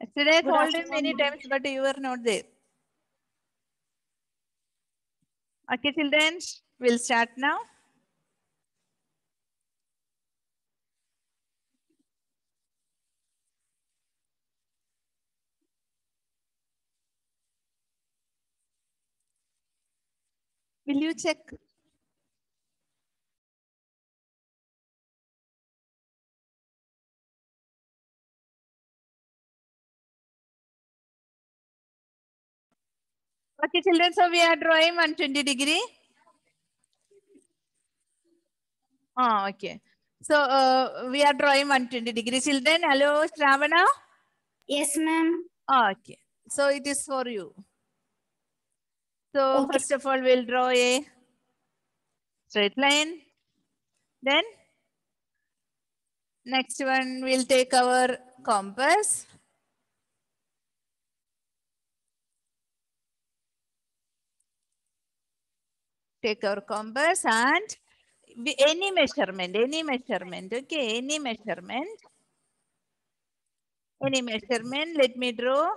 Yesterday I Good called him afternoon, many ma'am. times, but you were not there. Okay, children, we'll start now. Will you check? Okay, children, so we are drawing 120 degree. Oh, okay. So we are drawing 120 degree. Children, hello, Shravana. Yes, ma'am. Okay. So it is for you. So Okay. first of all, we'll draw a straight line. Then next one, we'll take our compass. Take our compass and any measurement, okay, any measurement. Let me draw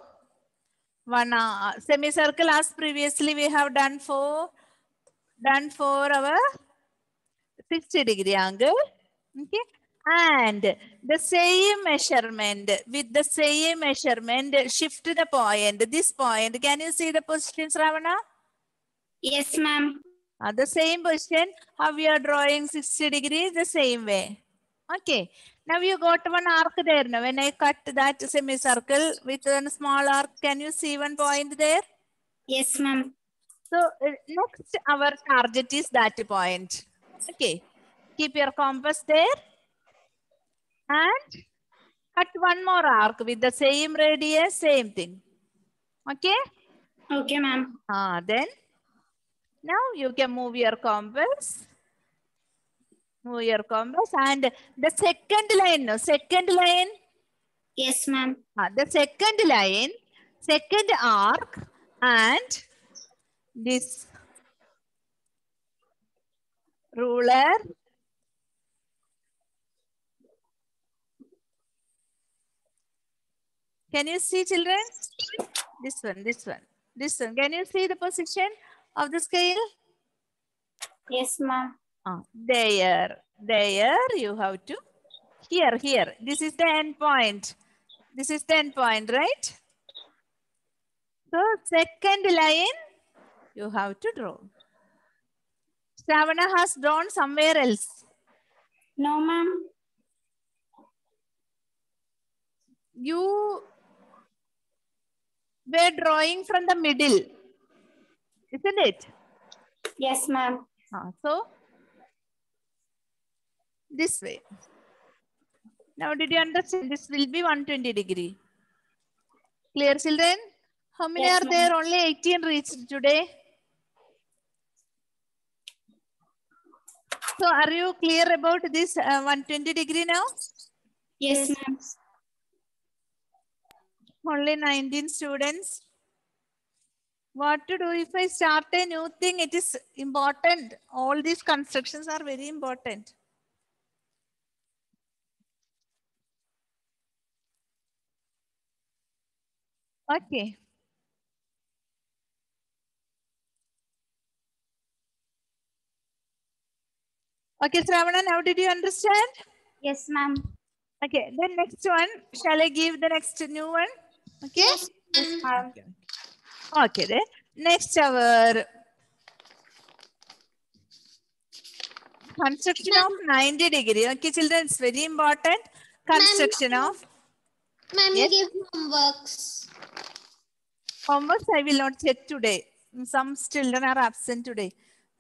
one semicircle as previously we have done for our 60-degree angle. Okay. And the same measurement, with the same measurement, shift the point. This point, can you see the positions, Ravana? Yes, ma'am. The same position, how we are drawing 60 degrees, the same way. Okay. Now you got one arc there. Now when I cut that semicircle with one small arc, can you see one point there? Yes, ma'am. So next our target is that point. Okay. Keep your compass there and cut one more arc with the same radius, same thing. Okay. Okay, ma'am. Then now you can move your compass. Move your compass and the second line. No, second line. Yes, ma'am. The second line, second arc, and this ruler. Can you see, children? This one, this one, this one. Can you see the position of the scale? Yes, ma'am. There you have to. Here. This is the end point. This is the end point, right? So, second line, you have to draw. Shravana has drawn somewhere else. No, ma'am. You were drawing from the middle, isn't it? Yes, ma'am. So, this way. Now, did you understand? This will be 120 degree. Clear, children? How many Yes, are ma'am. there? Only 18 reached today. So, are you clear about this 120 degree now? Yes, ma'am. Only 19 students. What to do if I start a new thing? It is important. All these constructions are very important. Okay. Okay, Shravana, now did you understand? Yes, ma'am. Okay, then next one. Shall I give the next new one? Okay. Yes, ma'am. Okay, then next our construction of 90 degree. Okay, children, it's very important. Construction of. Ma'am, Yes. you give homeworks. Homeworks I will not check today. Some children are absent today.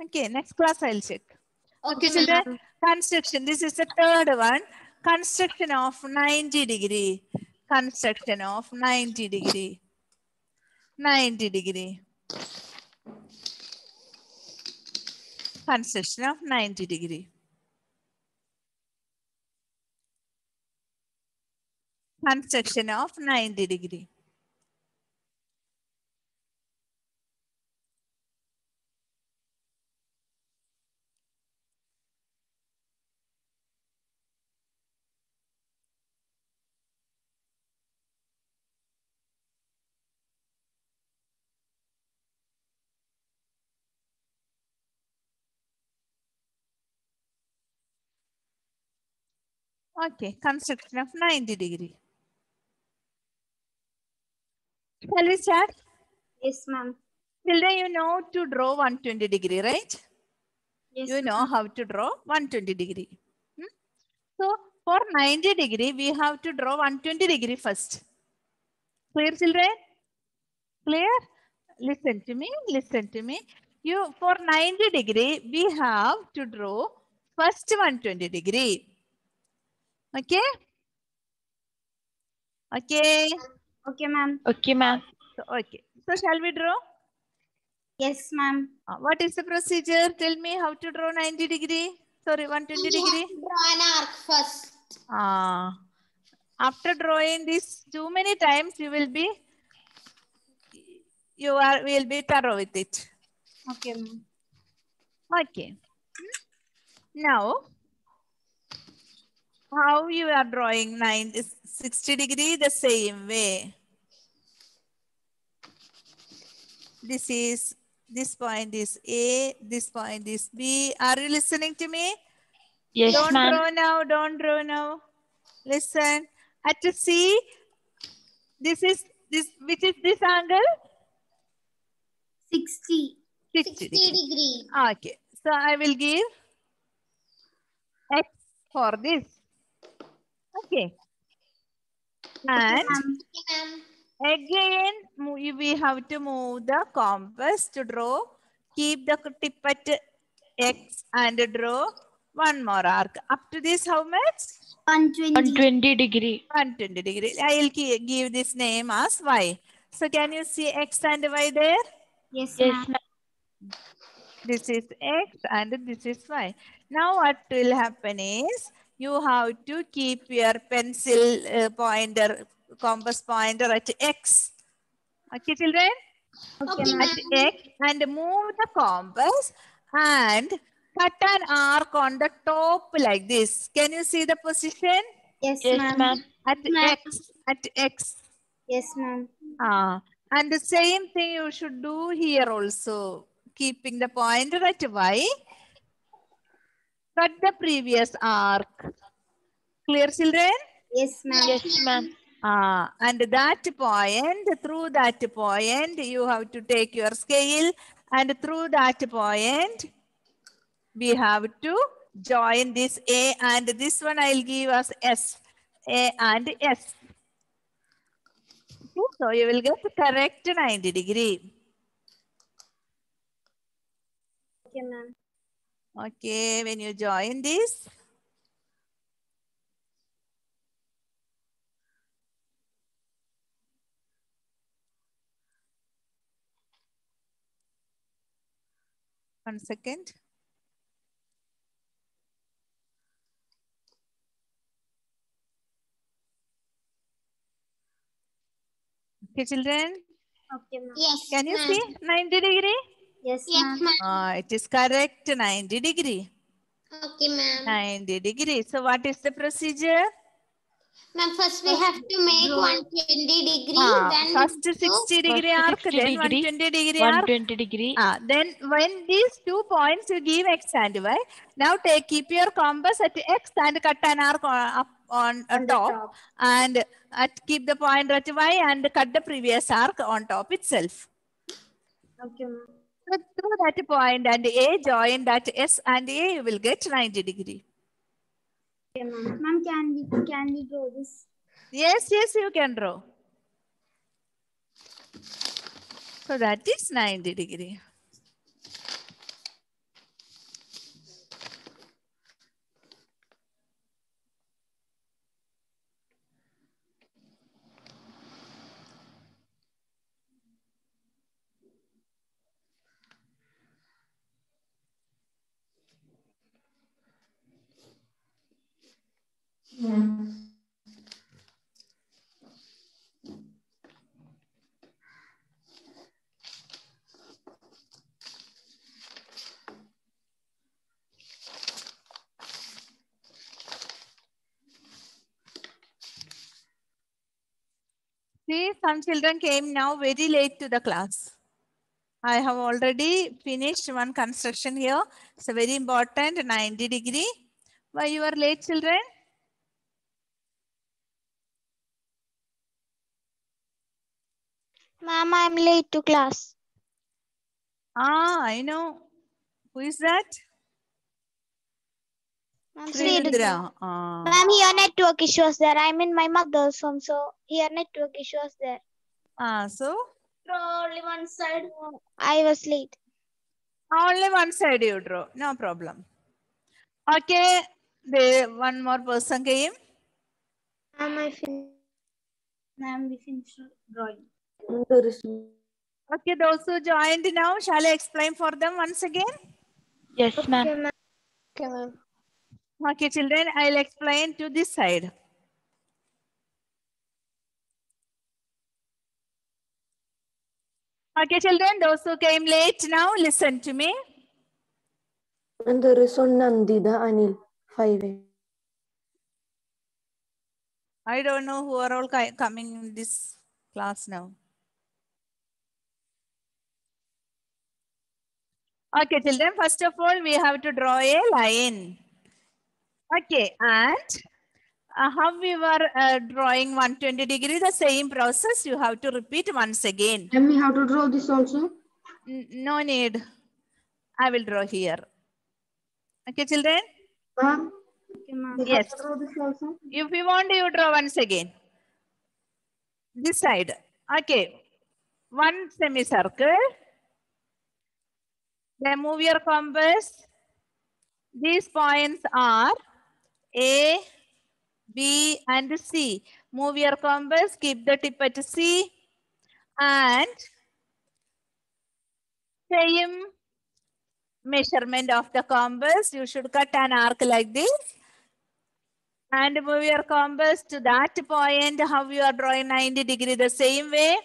Okay, next class I'll check. Okay, children. Construction. This is the third one. Construction of 90 degree. Construction of 90 degree. 90 degree. Construction of 90 degree. Construction of 90 degree. Okay, construction of 90 degree. Shall we start? Yes, ma'am. Children, you know to draw 120 degree, right? Yes, You know ma'am. how to draw 120 degree. So for 90 degree, we have to draw 120 degree first. Clear, children? Clear? Listen to me. Listen to me. You for 90 degree, we have to draw first 120 degree. Okay? Okay. Okay, ma'am. Okay, ma'am. Okay. So shall we draw? Yes, ma'am. What is the procedure? Tell me how to draw 90 degree. Sorry, 120 We have degree. to draw an arc first. After drawing this too many times, you will be thorough with it. Okay, ma'am. Okay. Now, how you are drawing 60 degree the same way. This point is A, this point is B. Are you listening to me? Yes, Don't ma'am. draw now, don't draw now. Listen. At C, which is this angle? 60. 60 degree. degree. Okay. So I will give X for this. Okay. And Ma'am. Okay, ma'am. again, we have to move the compass to draw. Keep the tip at X and draw one more arc. Up to this, how much? 120. 120 degree. 120 degree. I will give this name as Y. So can you see X and Y there? Yes, Yes, ma'am. ma'am. This is X and this is Y. Now what will happen is you have to keep your pencil pointer, compass pointer at X. Okay, children? Okay, Okay, ma'am. At X and move the compass and cut an arc on the top like this. Can you see the position? Yes, Yes, ma'am. ma'am. At Ma'am. X. At X. Yes, ma'am. And the same thing you should do here also. Keeping the pointer at Y. Cut the previous arc. Clear, children? Yes, ma'am. Yes, ma'am. And that point, through that point, you have to take your scale, and through that point, we have to join this A, and this one I'll give as S. A and S. Okay, so you will get correct 90 degree. Okay, ma'am. Okay, when you join this, one second. Okay, children, Okay, ma'am. Yes, can you ma'am. see 90 degree? Yes, Yes, ma'am. ma'am. It is correct 90 degree. Okay, ma'am. 90 degree. So what is the procedure? Ma'am, first we have to make 120 degree. Then First we have to 60 degree First arc, 60 then degree, 120 degree arc. 120 degree. Then when these 2 points you give X and Y, now keep your compass at X and cut an arc up on On the top, top. and keep the point at Y and cut the previous arc on top itself. Okay, ma'am. So through that point and A, join that S and A, you will get 90 degree. Okay, ma'am. Ma'am, can we draw this? Yes, yes, you can draw. So that is 90 degree. See, some children came now very late to the class. I have already finished one construction here. It's a very important 90 degree. Why you are late, children? Ma'am, I'm late to class. Ah, I know. Who is that? Ma'am, Sridhara. Ah. Ma'am, here network issue was there. I'm in my mother's home, so here network issue was there. So? Only one side. I was late. Only one side you draw. No problem. Okay. One more person came. Ma'am, I finished. Ma'am, we finished drawing. Okay, those who joined now, shall I explain for them once again? Yes, ma'am. Okay, ma'am. Okay, ma'am. Okay, children, I'll explain to this side. Okay, children, those who came late now, listen to me. And there is one Nandida Anil 5A. I don't know who are all coming in this class now. Okay, children, first of all, we have to draw a line. Okay, and how we were drawing 120 degree, the same process you have to repeat once again. And we have to draw this also? No need. I will draw here. Okay, children? Ma'am? Okay, ma'am. Yes. Have to draw this also? If you want, you draw once again. This side. Okay. One semicircle. Then move your compass. These points are A, B, and C. Move your compass. Keep the tip at C. And same measurement of the compass. You should cut an arc like this. And move your compass to that point. How you are drawing 90 degree the same way.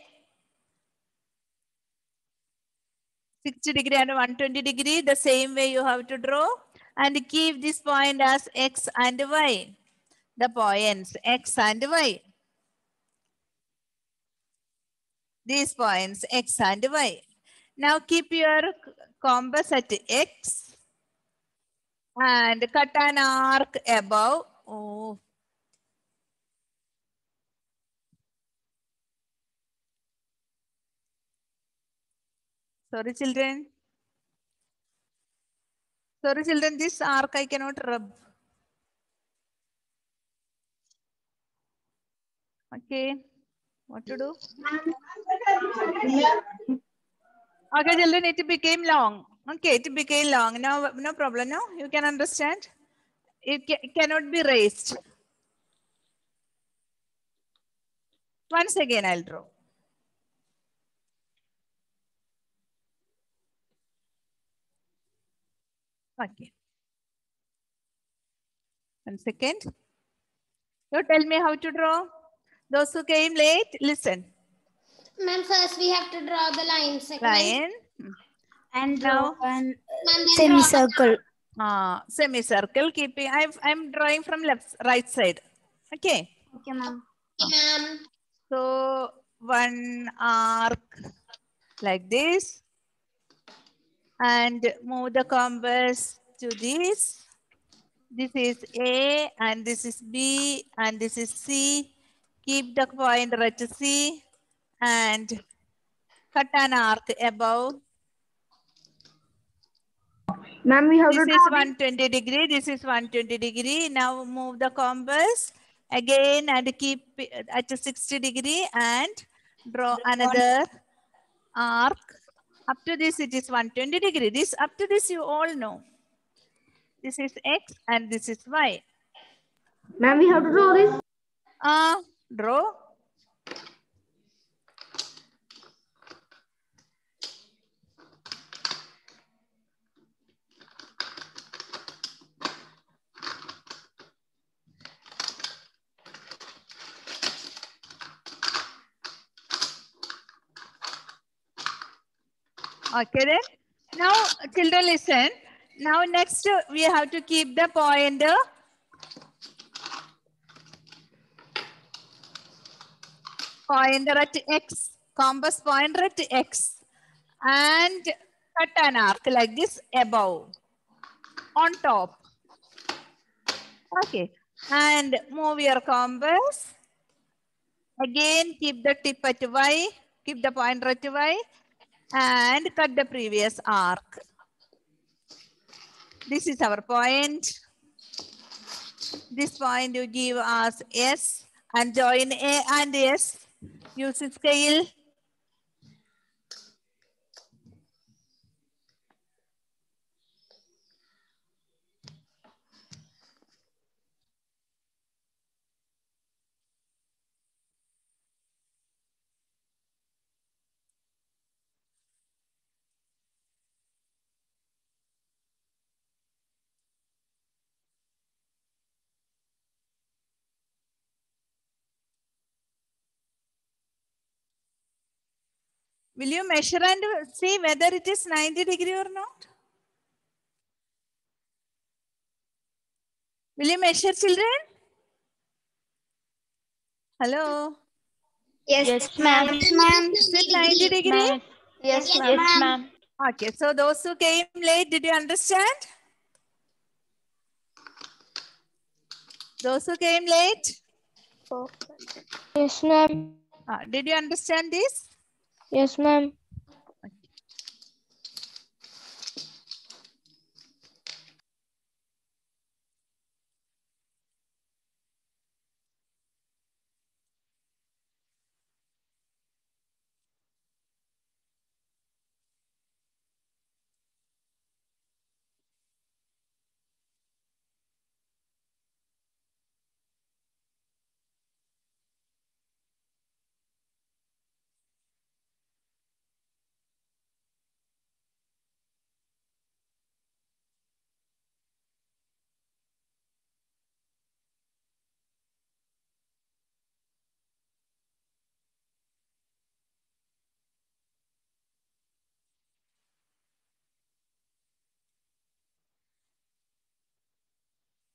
60 degree and 120 degree, the same way you have to draw, and keep this point as X and Y. The points X and Y. These points X and Y. Now keep your compass at X and cut an arc above. Oh. Sorry, children. Sorry, children, this arc I cannot rub. Okay, what to do? Okay, children, it became long. Okay, it became long. No problem. No, you can understand. It cannot be raised. Once again, I'll draw. Okay. 1 second. You tell me how to draw. Those who came late, listen. Ma'am, first we have to draw the line segment. Line. And Now, draw an Semicircle. Semicircle. Keeping. I'm drawing from right side. Okay. Okay, ma'am. Ma'am. So one arc like this, and move the compass to this. This is A and this is B and this is C. Keep the pointer at C and cut an arc above. Ma'am, we have This to is draw 120 degree. This is 120 degree. Now move the compass again and keep it at 60 degree and draw another arc. Up to this it is 120 degree. This up to this you all know. This is X and this is Y. Ma'am, we have to draw this. Draw. Okay then. Now children listen. Now next we have to keep the pointer at X, compass pointer at X, and cut an arc like this above, on top. Okay, and move your compass. Again, keep the tip at Y, Keep the pointer to y and cut the previous arc. This is our point. This point you give as S and join A and S. Use scale. Will you measure and see whether it is 90 degree or not? Will you measure, children? Hello? Yes, ma'am. Is it 90 degree? Ma'am. Yes, Yes, ma'am. Okay, so those who came late, did you understand? Those who came late, Yes, ma'am. did you understand this? Yes, ma'am.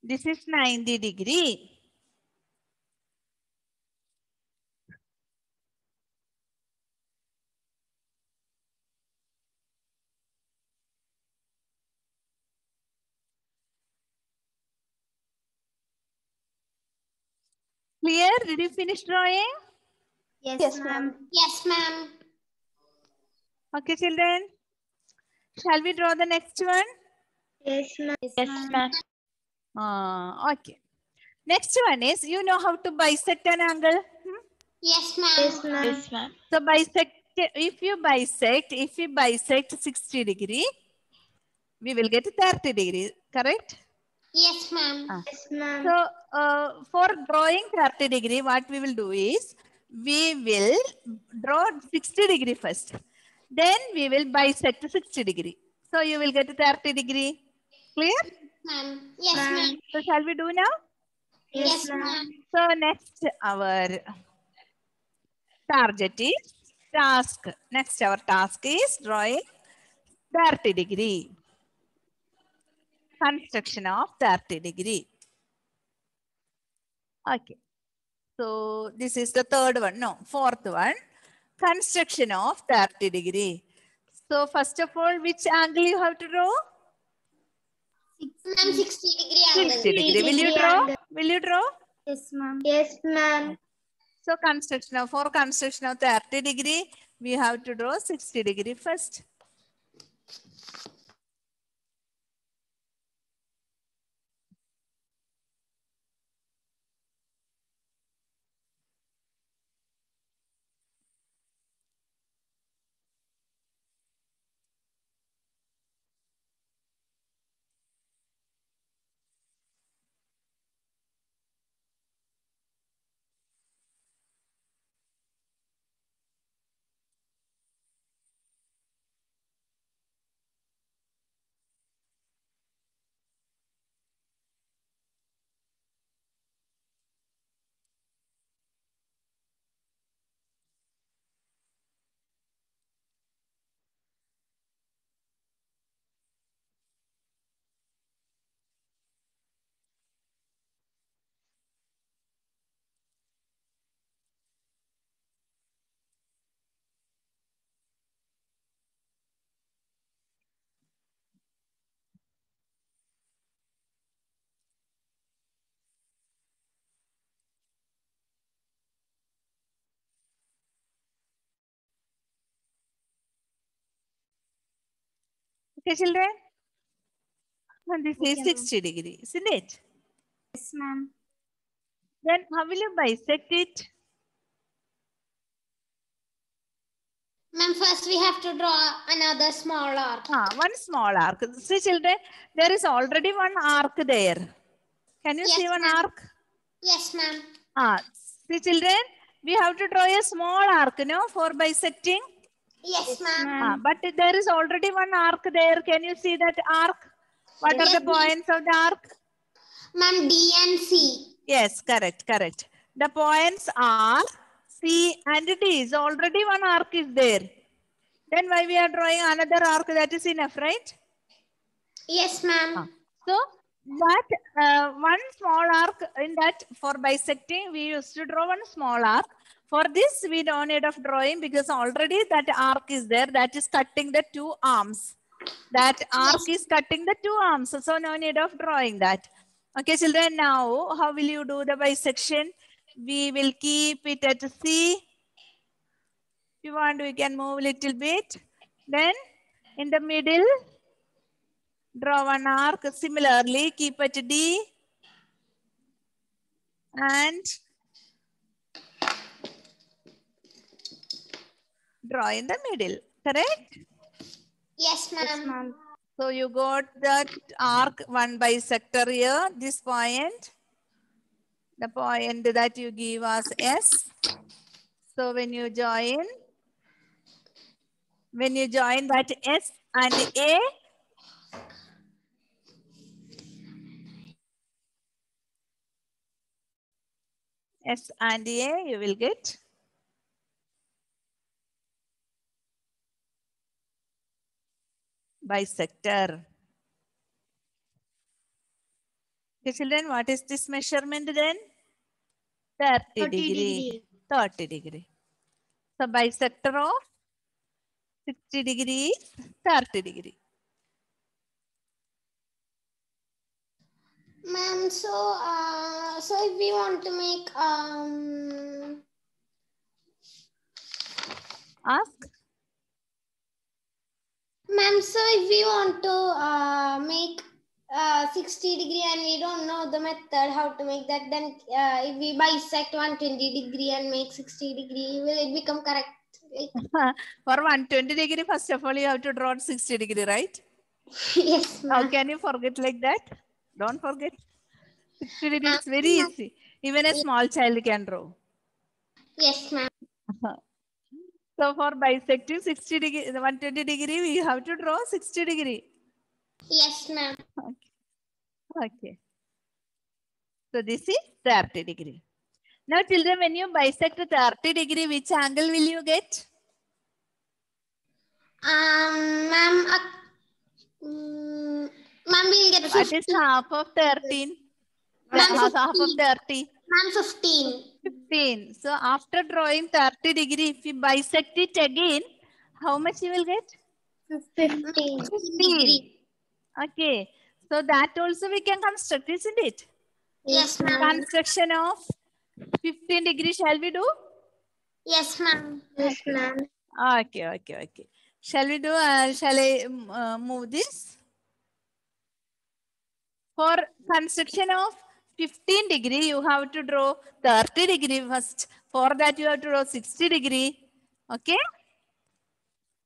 This is 90 degree. Clear? Did you finish drawing? Yes, ma'am. Yes, ma'am. Okay, children. Shall we draw the next one? Yes, ma'am. Yes, ma'am. Okay. Next one is, you know how to bisect an angle? Yes, ma'am. Yes, ma'am. Yes, ma'am. So if you bisect 60 degree, we will get 30 degree, correct? Yes, ma'am. Yes, ma'am. So for drawing 30 degree, what we will do is, we will draw 60 degree first. Then we will bisect 60 degree. So you will get 30 degree. Clear? Ma'am. Yes, ma'am. So shall we do now? Yes, ma'am. So next our target is task. Next our task is drawing 30 degree. Construction of 30 degree. Okay. So this is the third one. No, fourth one. Construction of 30 degree. So first of all, which angle you have to draw? Ma'am, 60 degree angle. 60 degree. Will you draw? Will you draw? Yes, ma'am. Yes, ma'am. So for construction of 30 degree, we have to draw 60 degree first. Okay, children? And this is Okay, ma'am. 60 degree, isn't it? Yes, ma'am. Then how will you bisect it? Ma'am, first we have to draw another small arc. One small arc. See, children, there is already one arc there. Can you Yes, see one ma'am. arc? Yes, ma'am. See, children, we have to draw a small arc, no, for bisecting. Yes, ma'am. But there is already one arc there. Can you see that arc? What are Yes, the points of the arc? Ma'am, D and C. Yes, correct, correct. The points are C and D. So already one arc is there. Then why we are drawing another arc? That is enough, right? Yes, ma'am. So that one small arc in that for bisecting, we used to draw one small arc. For this, we don't need of drawing because already that arc is there. That is cutting the two arms. That arc is cutting the two arms. So no need of drawing that. Okay, children, now how will you do the bisection? We will keep it at C. If you want, we can move a little bit. Then in the middle, draw one arc. Similarly, keep at D. And draw in the middle. Correct? Yes, ma'am. Yes, ma'am. So you got that arc one bisector here. This point. The point that you give us S. So when you join that S and A, S and A, you will get bisector. Okay, children, what is this measurement then? 30 degree. 30 degree. So bisector of 60 degrees, 30 degree. Ma'am, so if we want to make Ask. ma'am, so if we want to make 60 degree and we don't know the method how to make that, then if we bisect 120 degree and make 60 degree, will it become correct? Like, For 120 degree, first of all, you have to draw 60 degree, right? yes, How ma'am. can you forget like that? Don't forget. 60 degree is very easy. Even a small child can draw. Yes, ma'am. So for bisecting 60 degree, 120 degree, we have to draw 60 degree. Yes, ma'am. Okay. So this is 30 degree. Now children, when you bisect 30 degree, which angle will you get? Ma'am, ma'am, we'll get 15. What is half of 13? Half of 30? Ma'am, 15. 15. So after drawing 30 degree, if you bisect it again, how much you will get? 15. 15. Okay. So that also we can construct, isn't it? Yes, ma'am. Construction of 15 degree shall we do? Yes, ma'am. Yes, ma'am. Okay, okay, okay. Shall we do, shall I move this? For construction of 15 degree, you have to draw 30 degree first. For that, you have to draw 60 degree. Okay.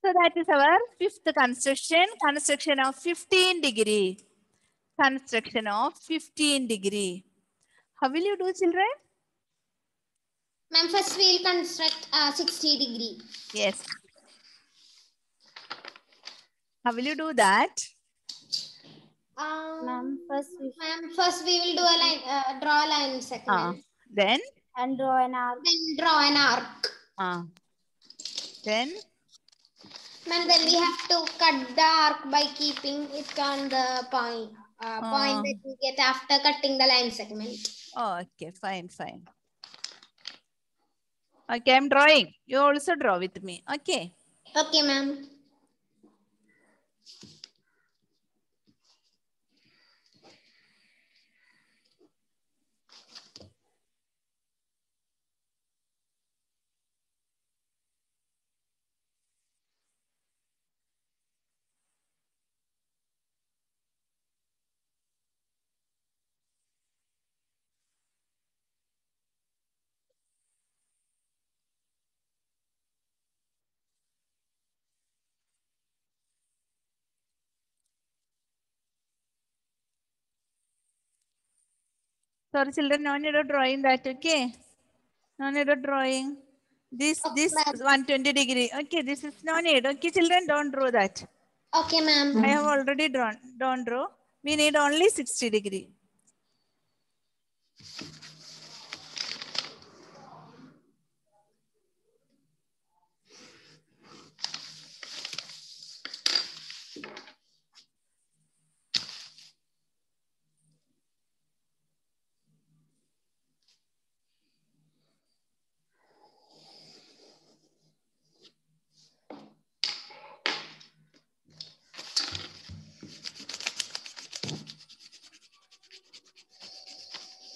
So that is our fifth construction. Construction of 15 degree. Construction of 15 degree. How will you do, children? Ma'am, first we'll construct 60 degree. Yes. How will you do that? Ma'am, first we will do a line, draw a line segment. Then? and draw an arc. Then draw an arc. Then? Ma'am, then we have to cut the arc by keeping it on the point that we get after cutting the line segment. Oh, okay, fine, fine. Okay, I'm drawing. You also draw with me. Okay. Okay, ma'am. Sorry, children, no need of drawing that, okay? No need of drawing. This 120 degree. Okay, this is no need. Okay, children, don't draw that. Okay, ma'am. I have already drawn. Don't draw. We need only 60 degree.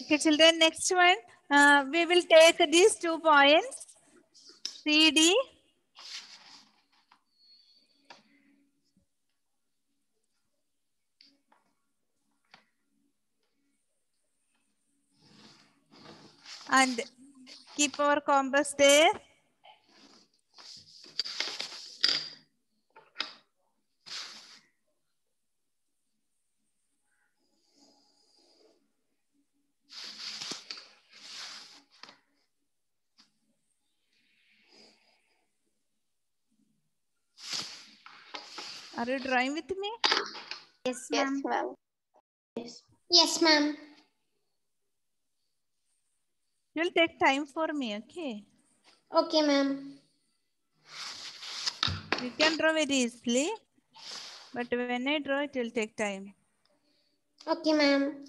Okay, children, next one. We will take these 2 points, CD. And keep our compass there. Are you drawing with me? Yes, Yes, ma'am. ma'am. Yes, ma'am. You will take time for me, okay? Okay, ma'am. You can draw very easily, but when I draw, it will take time. Okay, ma'am.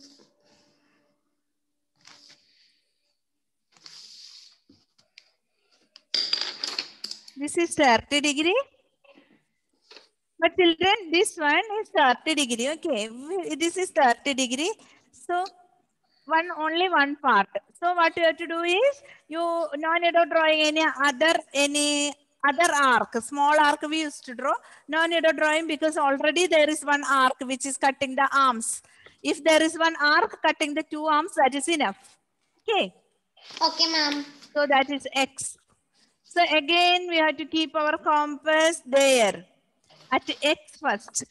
This is 30 degree. But children, this one is 30 degree, okay? This is 30 degree. So, only one part. So, what you have to do is, you no need of drawing any other arc. Small arc we used to draw. No need of drawing because already there is one arc which is cutting the arms. If there is one arc cutting the 2 arms, that is enough. Okay. Okay, ma'am. So, that is X. So, again, we have to keep our compass there. At X first.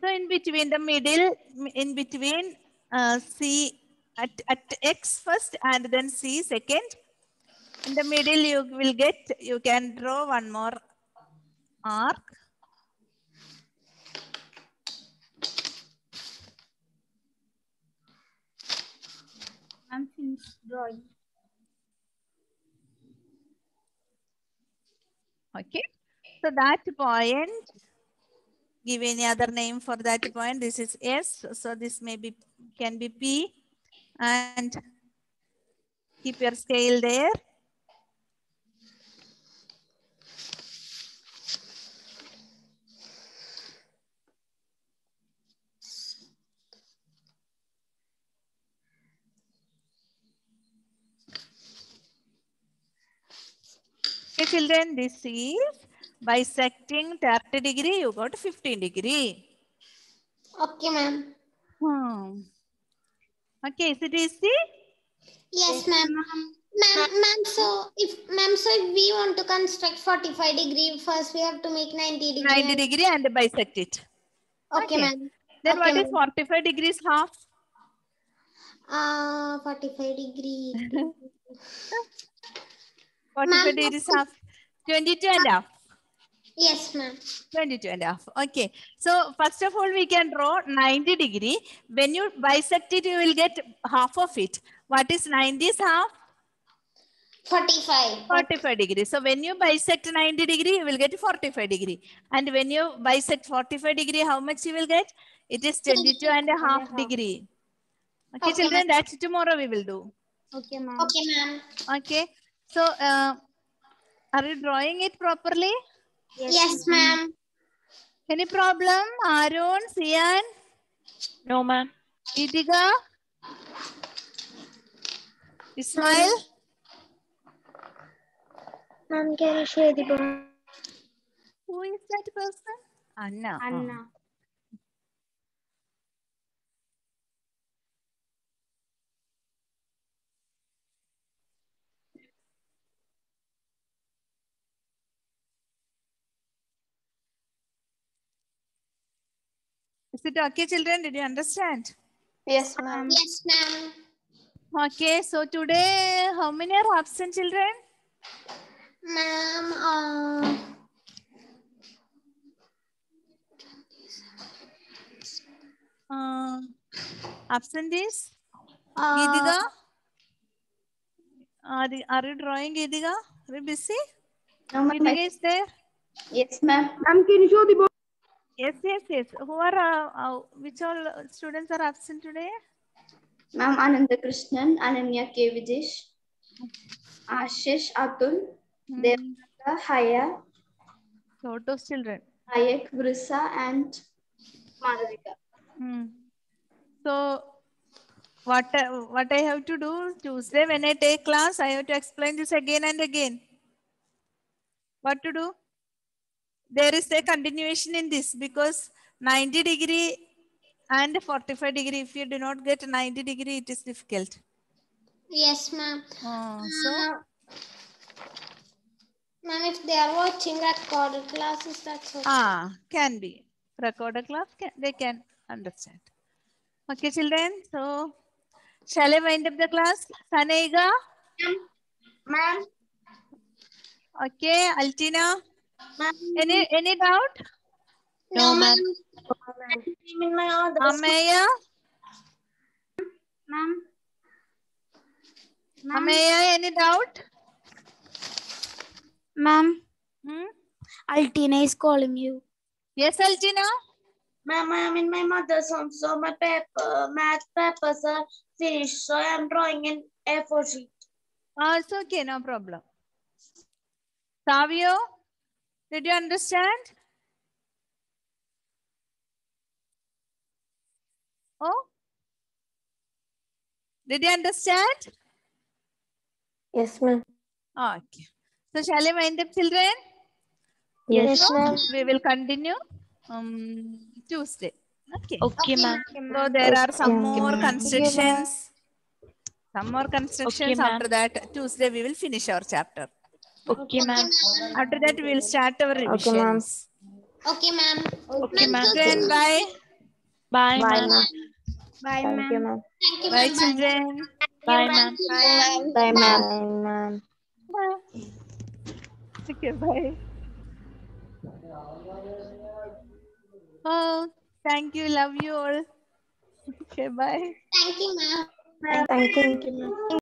So in between the middle, in between C at X first and then C second. In the middle you can draw one more arc. I'm finished drawing. Okay. So that point, give any other name for that point. This is S. So this can be P. And keep your scale there. Okay, children, this is bisecting 30 degree, you got 15 degree. Okay, ma'am. Okay, is it easy? Yes, ma'am. Ma'am, so if we want to construct 45 degree, first we have to make 90 degree. 90 degree and bisect it. Okay, ma'am. Then Okay, what is 45 degrees half? 45 degree. 45 degrees half. 22 and a half. Yes, ma'am. 22 and a half. Okay. So first of all, we can draw 90 degree. When you bisect it, you will get half of it. What is 90 is half? 45. 45 degrees. So when you bisect 90 degree, you will get 45 degree. And when you bisect 45 degree, how much you will get? It is 22 and a half degree. Okay, children, that's tomorrow we will do. Okay, ma'am. Okay, ma'am. Okay. So, are you drawing it properly? Yes, ma'am. Any problem? Arun, Sian, No, ma'am. Idiga, Ismail? Ma'am, can you share the board? Who is that person? Anna. Anna. Is it okay, children? Did you understand? Yes, ma'am. Yes, ma'am. Okay, so today, how many are absent, children? Ma'am, Absent is Geetika? Are you drawing, Geetika? Are you busy? No, ma'am. Geetika is there? Yes, ma'am. Ma'am, can you show the board? Yes, yes, yes. Who are, which all students are absent today? Ma'am, Ananda Krishnan, Ananya K. Vijesh, Ashish Atul, Devata, Haya, Lot of children. Ayak, Vrisa, and Malavika. So, what I have to do Tuesday when I take class, I have to explain this again and again. What to do? There is a continuation in this because 90 degree and 45 degree. If you do not get 90 degree, it is difficult. yes, ma'am. So, Ma'am, if they are watching recorded classes, that's okay. Can be. Recorded class, they can understand. Okay, children. So, shall I wind up the class? Sanaiga? Ma'am. Okay, Altina? Ma'am. Any doubt? No, ma'am. Ameya? Ma'am. Ameya, any doubt? Ma'am. Altina is calling you. Yes, Altina? Ma'am, I am in my mother's home, so my math papers are finished. So I am drawing in A4 sheet. It's okay, no problem. Savio, did you understand? Oh? Did you understand? Yes, ma'am. Okay. So shall I wind up, children? Yes, ma'am. We will continue Tuesday. Okay. Okay, ma'am. So there are some Okay, more ma'am. constructions. Some more constructions. Okay, ma'am. After that, Tuesday we will finish our chapter. Okay, ma'am. After that, we will start our revisions. Okay, ma'am. Okay, ma'am. Children, bye. Bye, Bye, ma'am. ma'am. Bye, Thank you, ma'am. Thank you, Bye, ma'am. children. Bye, ma'am. Bye, ma'am. Bye. Okay, bye. Oh, thank you. Love you all. Okay, bye. Thank you, ma'am. Thank you, ma'am.